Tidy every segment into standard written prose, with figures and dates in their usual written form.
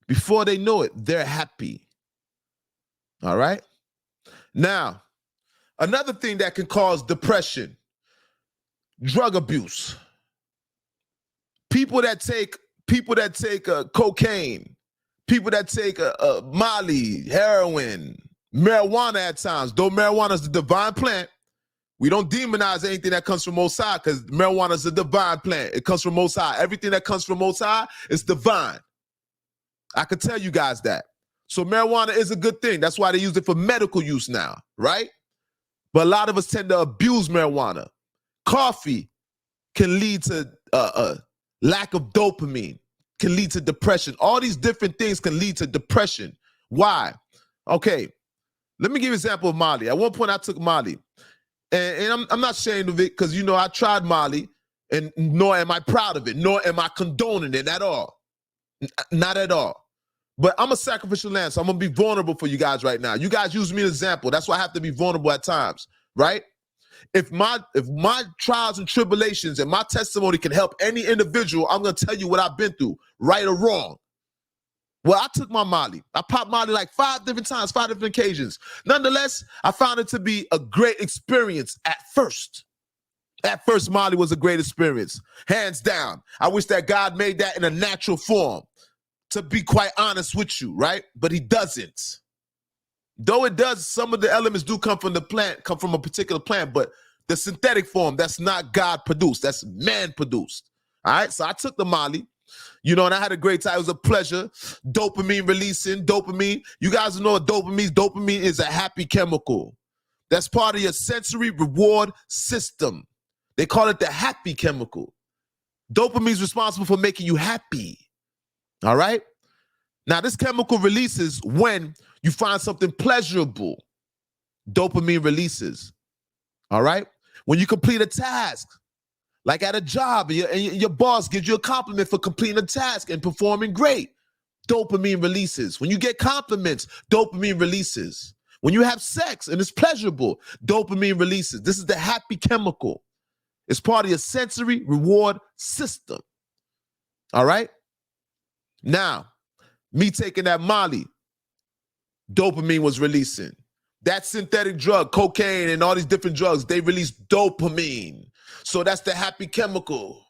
Before they know it, they're happy. All right? Now, another thing that can cause depression, drug abuse. People that take cocaine, people that take Molly, heroin, marijuana at times. Though marijuana is the divine plant, we don't demonize anything that comes from Most High because marijuana is a divine plant. It comes from Most High. Everything that comes from Most High is divine. I could tell you guys that. So marijuana is a good thing. That's why they use it for medical use now, right? But a lot of us tend to abuse marijuana. Coffee can lead to lack of dopamine, can lead to depression. All these different things can lead to depression. Why? Okay, let me give you an example of Molly. At one point, I took Molly, and I'm not ashamed of it because, you know, I tried Molly, and nor am I proud of it, nor am I condoning it at all. Not at all. But I'm a sacrificial lamb, so I'm going to be vulnerable for you guys right now. You guys use me as an example. That's why I have to be vulnerable at times, right? If my trials and tribulations and my testimony can help any individual, I'm going to tell you what I've been through, right or wrong. Well, I took my Molly. I popped Molly like 5 different times, 5 different occasions. Nonetheless, I found it to be a great experience at first. At first, Molly was a great experience, hands down. I wish that God made that in a natural form, to be quite honest with you, right? But he doesn't. Though it does, some of the elements do come from the plant, come from a particular plant, but the synthetic form, that's not God produced, that's man produced. All right, so I took the Molly, you know, and I had a great time. It was a pleasure. Dopamine releasing, dopamine. You guys know what dopamine is. Dopamine is a happy chemical. That's part of your sensory reward system. They call it the happy chemical. Dopamine is responsible for making you happy. All right? Now, this chemical releases when you find something pleasurable. Dopamine releases. All right? When you complete a task, like at a job, and your boss gives you a compliment for completing a task and performing great, dopamine releases. When you get compliments, dopamine releases. When you have sex and it's pleasurable, dopamine releases. This is the happy chemical. It's part of your sensory reward system. All right? Now, me taking that Molly, dopamine was releasing. That synthetic drug, cocaine and all these different drugs, they release dopamine. So that's the happy chemical.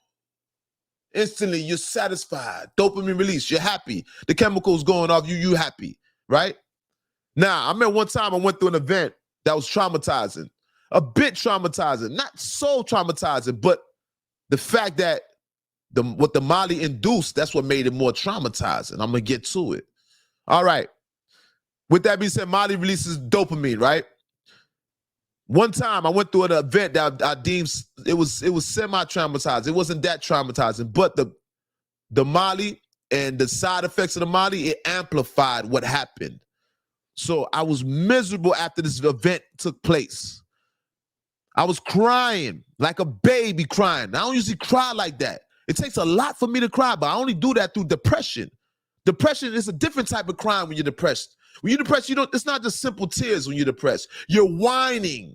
Instantly, you're satisfied. Dopamine release, you're happy. The chemical's going off, you happy, right? Now, I remember one time I went through an event that was traumatizing. A bit traumatizing, not so traumatizing, but the fact that what the Molly induced, that's what made it more traumatizing. I'm gonna get to it. All right. With that being said, Molly releases dopamine, right? One time I went through an event that I deemed it was semi-traumatizing. It wasn't that traumatizing, but the Molly and the side effects of the Molly, it amplified what happened. So I was miserable after this event took place. I was crying like a baby crying. I don't usually cry like that. It takes a lot for me to cry, but I only do that through depression. Depression is a different type of crying when you're depressed. When you're depressed, it's not just simple tears when you're depressed. You're whining.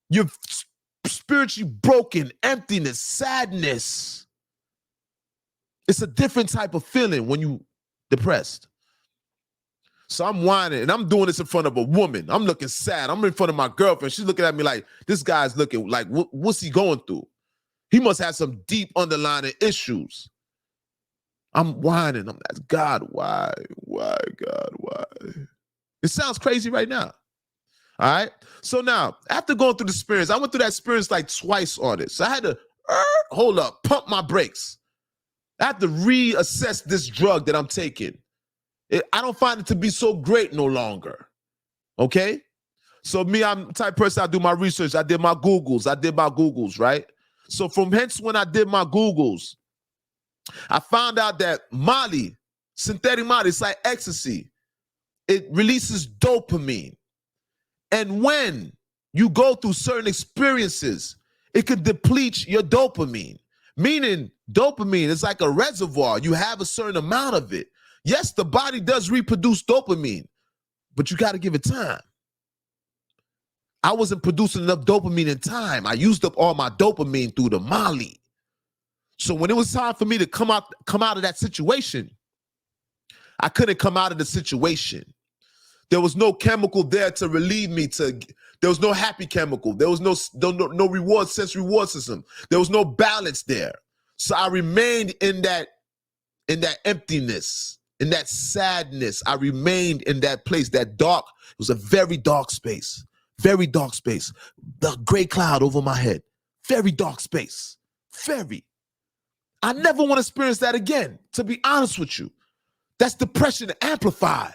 You're spiritually broken, emptiness, sadness. It's a different type of feeling when you're depressed. So I'm whining, and I'm doing this in front of a woman. I'm looking sad. I'm in front of my girlfriend. She's looking at me like, this guy's looking like, what's he going through? He must have some deep underlying issues. I'm whining. I'm like, God, why? Why, God, why? It sounds crazy right now. All right? So now, after going through the experience, I went through that experience like twice on it. So I had to, hold up, pump my brakes. I have to reassess this drug that I'm taking. I don't find it to be so great no longer. Okay? So me, I'm the type of person, I do my research. I did my Googles, right? So from hence when I did my Googles, I found out that Molly, synthetic Molly, it's like ecstasy. It releases dopamine. And when you go through certain experiences, it could deplete your dopamine. Meaning dopamine is like a reservoir. You have a certain amount of it. Yes, the body does reproduce dopamine, but you got to give it time. I wasn't producing enough dopamine in time. I used up all my dopamine through the Molly. So when it was time for me to come out of that situation, I couldn't come out of the situation. There was no chemical there to relieve me. There was no happy chemical. There was no reward system. There was no balance there. So I remained in that emptiness, in that sadness. I remained in that place, that dark. It was a very dark space. Very dark space. The gray cloud over my head. Very dark space. Very. I never want to experience that again, to be honest with you. That's depression amplified.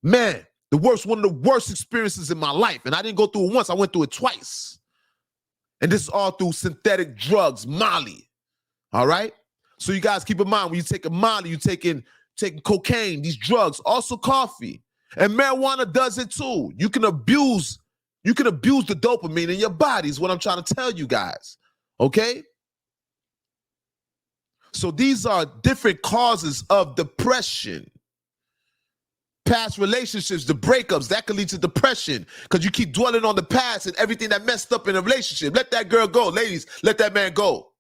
Man, one of the worst experiences in my life. And I didn't go through it once, I went through it twice. And this is all through synthetic drugs, Molly. All right? So you guys keep in mind, when you take a Molly, you're taking cocaine, these drugs, also coffee. And marijuana does it too. You can abuse the dopamine in your body is what I'm trying to tell you guys. Okay? So these are different causes of depression. Past relationships, the breakups, that can lead to depression because you keep dwelling on the past and everything that messed up in a relationship. Let that girl go. Ladies, let that man go.